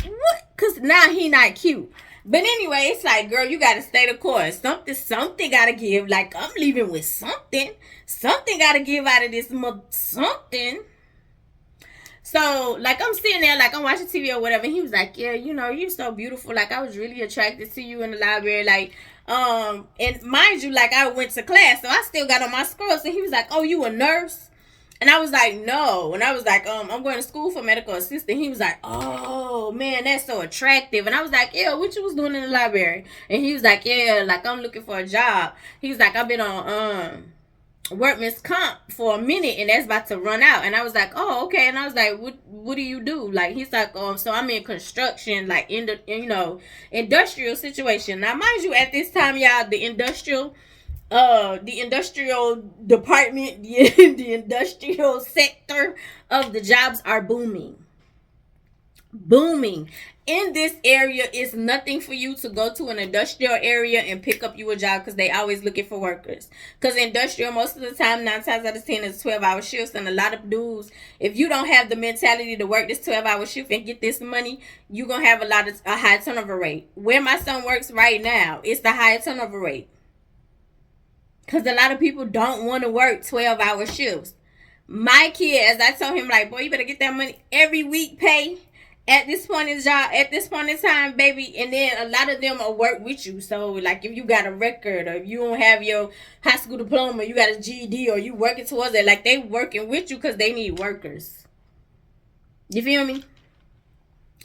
What? Because now he not cute. But anyway, it's like, girl, you got to stay the course. Something got to give. Like, I'm leaving with something. Something got to give out of this something. So, like, I'm sitting there, like, I'm watching TV or whatever. And he was like, yeah, you're so beautiful. Like, I was really attracted to you in the library. Like, and mind you, like, I went to class. So, I still got on my scrolls. And he was like, oh, you a nurse? And I was like, no. And I was like, I'm going to school for medical assistant. He was like, oh, man, that's so attractive. And I was like, yeah, what you was doing in the library? And he was like, yeah, like, I'm looking for a job. He was like, I've been on, workman's comp for a minute and that's about to run out. And I was like, oh, okay. And I was like, what do you do? Like, he's like, so I'm in construction, like in the industrial situation. Now, mind you, at this time, y'all, the industrial department, the industrial sector of the jobs are booming. In this area, it's nothing for you to go to an industrial area and pick up you a job because they always looking for workers. Because industrial, most of the time, 9 times out of 10, is 12-hour shifts. And a lot of dudes, if you don't have the mentality to work this 12-hour shift and get this money, you're going to have a high turnover rate. Where my son works right now, it's the high turnover rate. Because a lot of people don't want to work 12-hour shifts. My kid, as I told him, like, boy, you better get that money every week pay. At this point in time, baby, and then a lot of them will work with you. So, like, if you got a record or if you don't have your high school diploma, you got a GED or you working towards it, like, they working with you because they need workers. You feel me?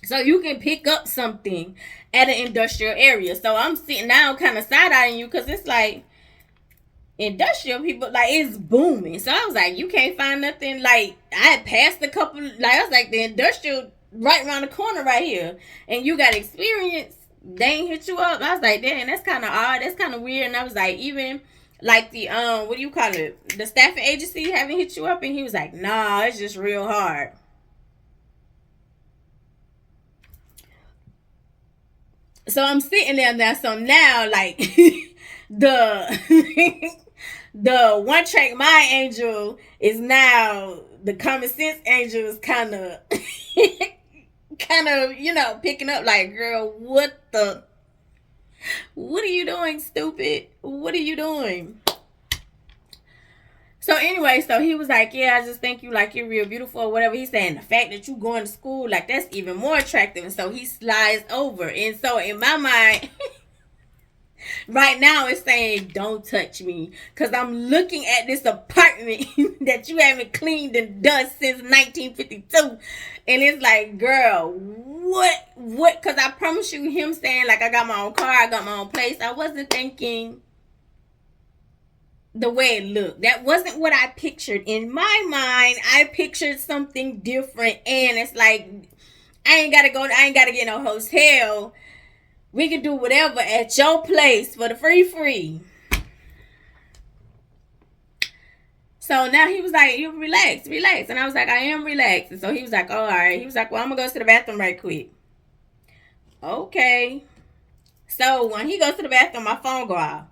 So, you can pick up something at an industrial area. So, I'm sitting down kind of side-eyeing you because it's like, industrial people, like, it's booming. So, I was like, you can't find nothing. Like, I had passed a couple, like, I was like, the industrial right around the corner right here, and you got experience, they ain't hit you up. I was like, dang, that's kind of odd, that's kind of weird. And I was like, even like the what do you call it, the staffing agency haven't hit you up? And he was like, nah, it's just real hard. So I'm sitting there now. So now, like, the the one track my angel is now the common sense angel is kind of picking up, like, girl, what are you doing, stupid? What are you doing? So anyway, so he was like, yeah, I just think you, like, you're real beautiful or whatever. He's saying the fact that you going to school, like, that's even more attractive. And so he slides over. And so in my mind, right now it's saying, don't touch me. Because I'm looking at this apartment that you haven't cleaned and dust since 1952. And it's like, girl, what? Because I promise you, him saying, like, I got my own car, I got my own place. I wasn't thinking the way it looked. That wasn't what I pictured. In my mind, I pictured something different. And it's like, I ain't got to get no hotel. We can do whatever at your place for the free. So now he was like, you relax. And I was like, I am relaxed. And so he was like, oh, all right. He was like, well, I'm going to go to the bathroom right quick. Okay. So when he goes to the bathroom, my phone go off.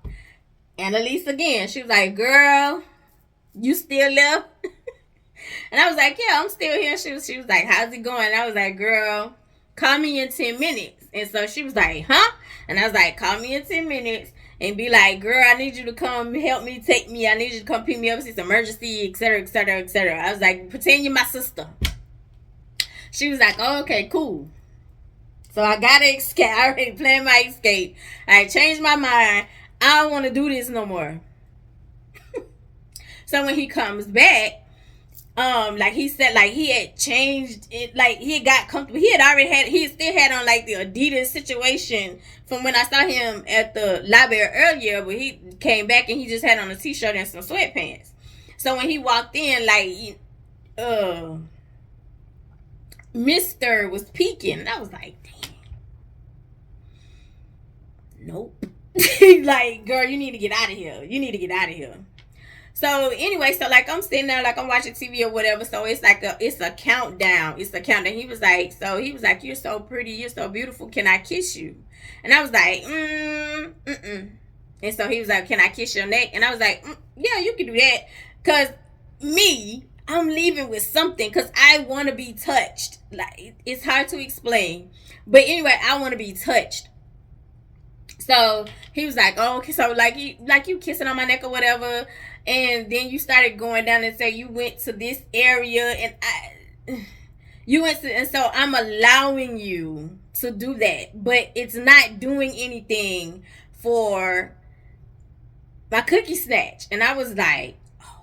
And Elise again, she was like, girl, you still left? And I was like, yeah, I'm still here. She was like, how's it going? And I was like, girl, call me in 10 minutes. And so she was like, huh? And I was like, call me in 10 minutes. And be like, girl, I need you to come help me, take me. I need you to come pick me up. It's emergency, etc., etc., etc. I was like, pretend you're my sister. She was like, oh, okay, cool. So I gotta escape. I already planned my escape. I changed my mind. I don't want to do this no more. So when he comes back, like he said, like he had changed it, like he had got comfortable. He still had on like the Adidas situation from when I saw him at the library earlier, but he came back and he just had on a t-shirt and some sweatpants. So when he walked in, like, Mr. was peeking, and I was like, damn, nope. Like, girl, you need to get out of here. You need to get out of here. So anyway, so like I'm sitting there, like I'm watching TV or whatever. So it's like it's a countdown. It's a countdown. He was like, you're so pretty, you're so beautiful. Can I kiss you? And I was like, mm. And so he was like, can I kiss your neck? And I was like, yeah, you can do that. Cause I'm leaving with something. Cause I want to be touched. Like it's hard to explain, but anyway, I want to be touched. So he was like, oh, okay, so like you kissing on my neck or whatever. And then you started going down and say you went to this area and and so I'm allowing you to do that, but it's not doing anything for my cookie snatch. And I was like, oh,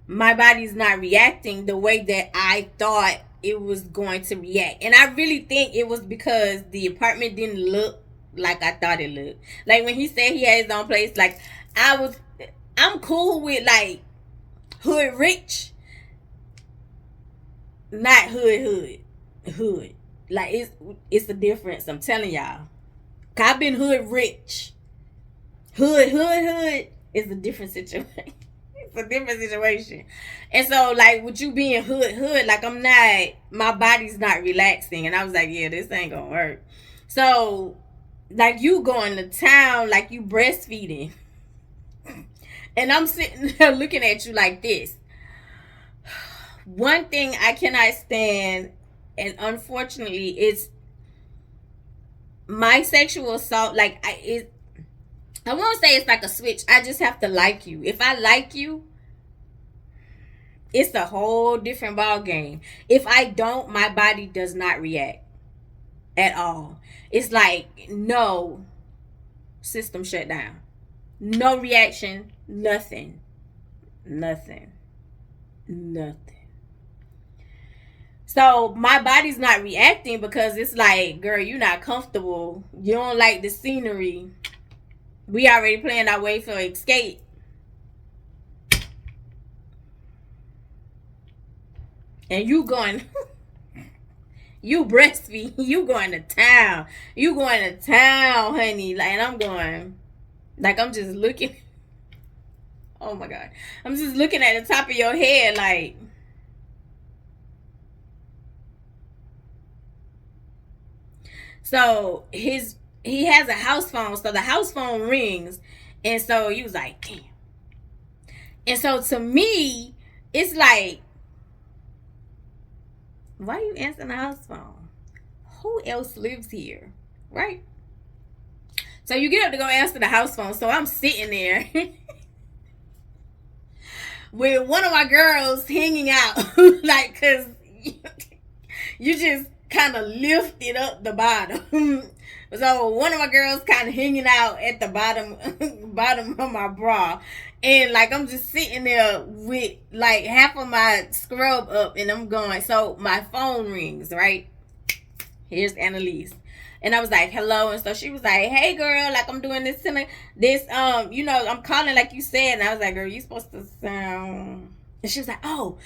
my body's not reacting the way that I thought it was going to react. And I really think it was because the apartment didn't look like I thought it looked. Like when he said he had his own place, like I'm cool with like hood rich, not hood. Like it's the difference. I'm telling y'all. I've been hood rich. Hood is a different situation. It's a different situation. And so like with you being hood, like my body's not relaxing. And I was like, yeah, this ain't gonna work. So like you going to town, like you breastfeeding. And I'm sitting there looking at you like this. One thing I cannot stand, and unfortunately, it's my sexual assault. Like I won't say it's like a switch. I just have to like you. If I like you, it's a whole different ball game. If I don't, my body does not react at all. It's like no, system shut down. No reaction, nothing. So my body's not reacting because it's like, girl, you're not comfortable. You don't like the scenery. We already planned our way for escape. And you going, you breastfeed, you going to town. You going to town, honey. Like, and I'm going, like, I'm just looking. Oh my God. I'm just looking at the top of your head like. So he has a house phone. So the house phone rings. And so he was like, damn. And so to me, it's like, why are you answering the house phone? Who else lives here? Right? So you get up to go answer the house phone. So I'm sitting there with one of my girls hanging out. Like, because you just kind of lifted up the bottom. So one of my girls kind of hanging out at the bottom of my bra. And like I'm just sitting there with like half of my scrub up and I'm going. So my phone rings, right? Here's Annalise. And I was like, hello. And so she was like, hey girl, like I'm doing this I'm calling like you said. And I was like, girl, you supposed to sound. And she was like, oh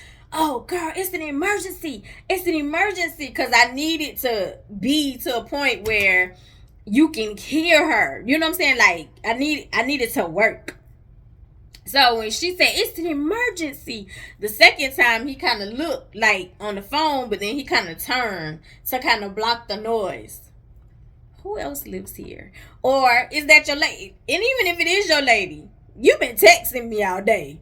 girl, it's an emergency. Because I needed to be to a point where you can hear her. You know what I'm saying? Like I needed to work. So when she said it's an emergency, the second time he kind of looked like on the phone, but then he kind of turned to kind of block the noise. Who else lives here? Or is that your lady? And even if it is your lady, you've been texting me all day.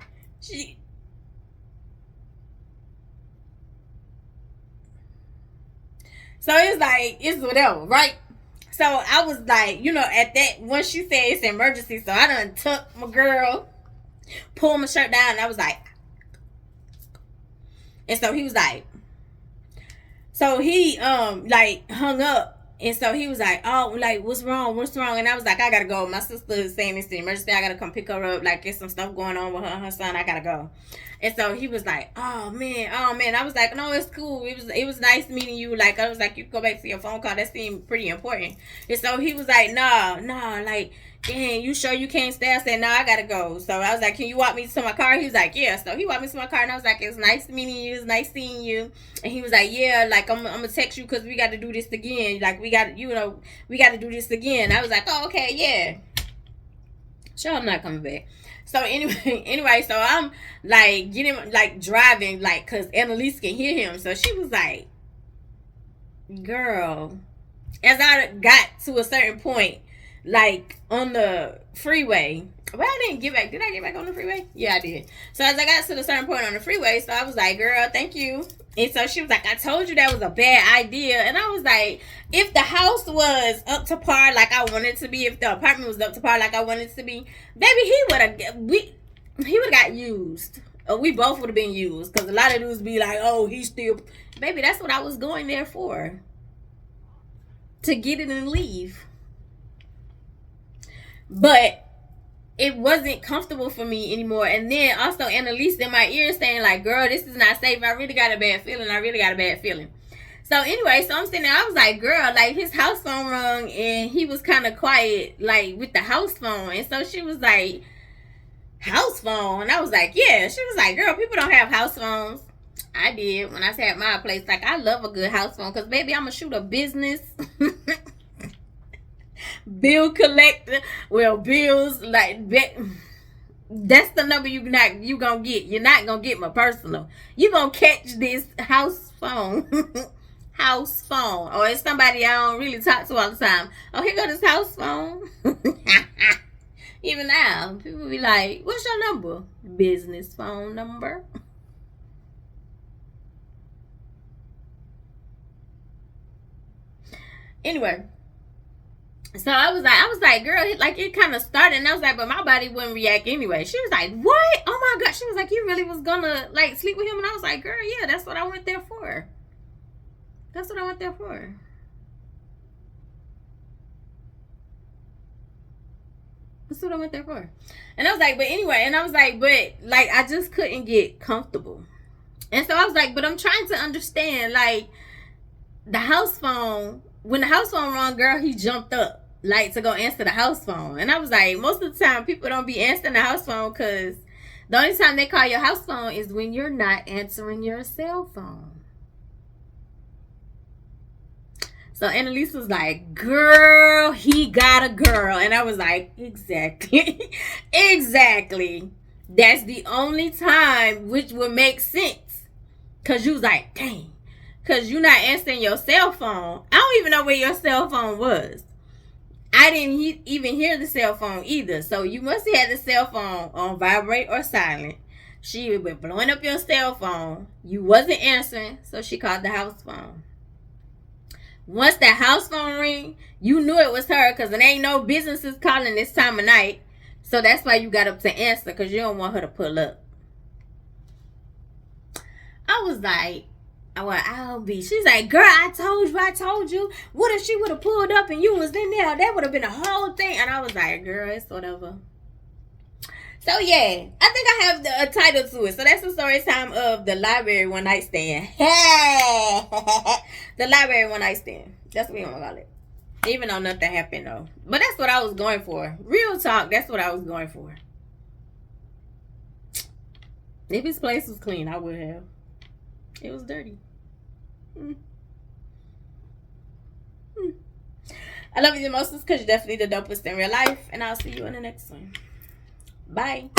So it's like, it's whatever, right? So I was like, at that, once she said it's an emergency, so I done took my girl, pulled my shirt down, and I was like, and so he was like, So he like hung up. And so he was like, "Oh, like what's wrong? What's wrong?" And I was like, "I gotta go. My sister is saying it's the emergency. I gotta come pick her up. Like, get some stuff going on with her and her son. I gotta go." And so he was like, "Oh man, oh man." I was like, "No, it's cool. It was nice meeting you." Like, I was like, "You can go back to your phone call. That seemed pretty important." And so he was like, "Nah, nah, like." Dang, you sure you can't stay? I said, no, I gotta go. So I was like, can you walk me to my car? He was like, yeah. So he walked me to my car, and I was like, it's nice meeting you. It's nice seeing you. And he was like, yeah, like I'm gonna text you because we got to do this again. Like we got, we got to do this again. I was like, oh, okay, yeah. Sure, I'm not coming back. So anyway, so I'm like getting like driving like because Annalise can hear him. So she was like, girl, as I got to a certain point, like on the freeway. Well, I didn't get back. Did I get back on the freeway? Yeah, I did. So as I got to the certain point on the freeway, so I was like, girl, thank you. And so she was like, I told you that was a bad idea. And I was like, if the house was up to par like I wanted it to be, if the apartment was up to par like I wanted it to be, baby, he would have got used. Or we both would have been used. Because a lot of dudes be like, oh, he's still... Baby, that's what I was going there for. To get it and leave. But it wasn't comfortable for me anymore. And then also Annalise in my ear saying like, girl, this is not safe. I really got a bad feeling. So anyway, so I'm sitting there, I was like, girl, like his house phone rung and he was kind of quiet, like with the house phone. And so she was like, house phone? And I was like, yeah. She was like, girl, people don't have house phones. I did when I was at my place. Like, I love a good house phone because, baby, I'm going to shoot a business. Bill collector. Well, bills, like, that's the number you gonna get. You're not gonna get my personal. You gonna catch this house phone. House phone. Or it's somebody I don't really talk to all the time. Oh, here go this house phone. Even now, people be like, what's your number? Business phone number. Anyway, so I was like, girl, like it kind of started, and I was like, but my body wouldn't react anyway. She was like, what? Oh my God. She was like, you really was gonna like sleep with him? And I was like, girl, yeah, that's what I went there for. That's what I went there for. That's what I went there for. And I was like, but anyway, and I was like, but like I just couldn't get comfortable. And so I was like, but I'm trying to understand, like, the house phone, when the house phone rang, girl, he jumped up, like, to go answer the house phone. And I was like, most of the time, people don't be answering the house phone because the only time they call your house phone is when you're not answering your cell phone. So Annalise was like, girl, he got a girl. And I was like, exactly. Exactly. That's the only time which would make sense. Because you was like, dang. Because you're not answering your cell phone. I don't even know where your cell phone was. I didn't even hear the cell phone either. So you must have had the cell phone on vibrate or silent. She was blowing up your cell phone. You wasn't answering. So she called the house phone. Once that house phone ring, you knew it was her because there ain't no businesses calling this time of night. So that's why you got up to answer, because you don't want her to pull up. I was like, well, I'll be. She's like, girl, I told you. What if she would have pulled up and you was in there? That would have been a whole thing. And I was like, girl, it's whatever. So yeah, I think I have a title to it. So that's the story time of the library one night stand. The library one night stand. That's what we gonna call it. Even though nothing happened though. But that's what I was going for. Real talk, that's what I was going for. If his place was clean, I would have. It was dirty. I love you the most because you're definitely the dopest in real life. And I'll see you in the next one. Bye.